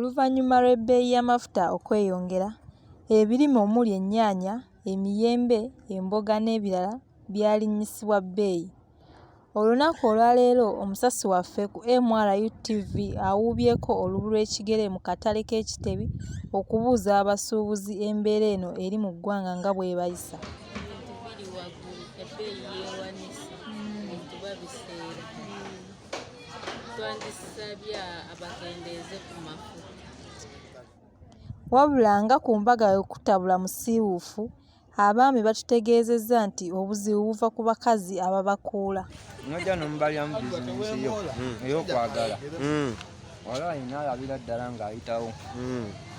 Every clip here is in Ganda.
Oluvannyuma lw'ebbeeyi y'amafuta okweyongera, ebirime omuli ennyaanya, emiyembe, emboga n'ebirala byalinnyisibwa bbeeyi. Olunaku olwaleero omusasi waffe ku MRU TV awuubyeko olubu lw'ekigere mu katale k'e Kitebi okubuuza abasuubuzi embeera eno eri mu ggwanga nga bw'ebayisa. Wabula nga ku mbaga y'okutabula musiiwuufu, abaami batutegeezezza nti obuzibu buva ku bakazi ababakuula. Ng'ojja n'omubalyamu bizinensi yo ey'okwagala. Wala alina alabira ddala ng'ayitawo.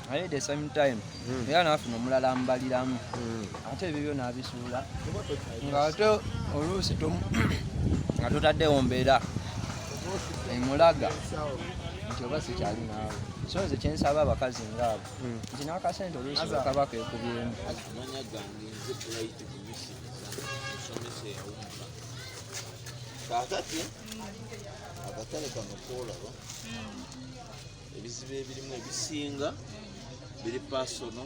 Naye the same time era n'afuna omulala amubaliramu. Ate ebyo n'abisuula. Ng'ate oluusi nga totaddewo mbeera emulaga nti oba sikyali naawe. So nze kye nsaba abakazi ng'abo nti n'akasente oluusi bakaba keekubyemu. Kaakati akatale kano koolaba ebizibu ebirimu ebisinga biri pasono,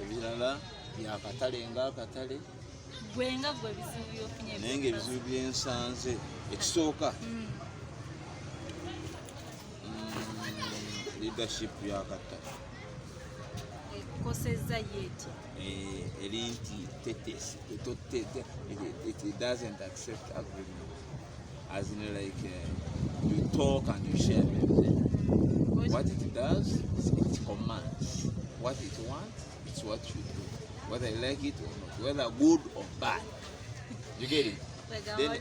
ebirala byakatale ng'akatale naye ng'ebizibu byensanze ekisooka leadership yakatale eri nti tetesi it doesn't accept agreement. As in like you talk and you share everything. What it does is it commands. What it wants, it's what you do. Whether you like it or not, whether good or bad. You get it? Then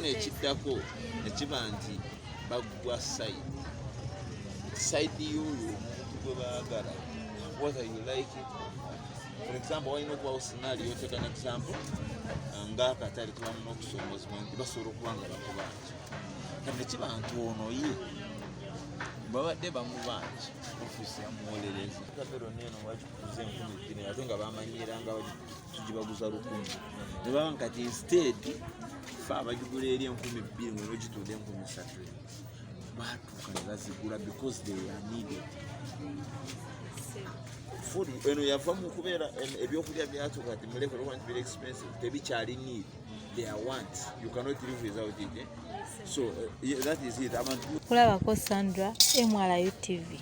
ekiddako ekiba nti bagwa side y'oyo omuntu gwe baagala. Whether you like it. For example, walina okubawo scenario, take an example. Ng'akatale tubamu n'okusoomozebwa nti basobola okuba nga bakubangi. Kati kiba nti ono ye babadde bamubangi ofiisi yamuwolereza. Kapero neeno bagikuguza 10,000 ate nga bamanyira nga tugibaguza 1,000. Ne baba kati instead fe abagigula eri 2,000 ngeno gitunda 3,000. Baatuuka ne bazigula because they are needed. Food eno yava mu kubeera ebyokulya byatuuka kati mulekere okuba nti biri expensive tebikyali need, they are want. You cannot live without it. So that is it. Kulabako Sandra, MRU TV.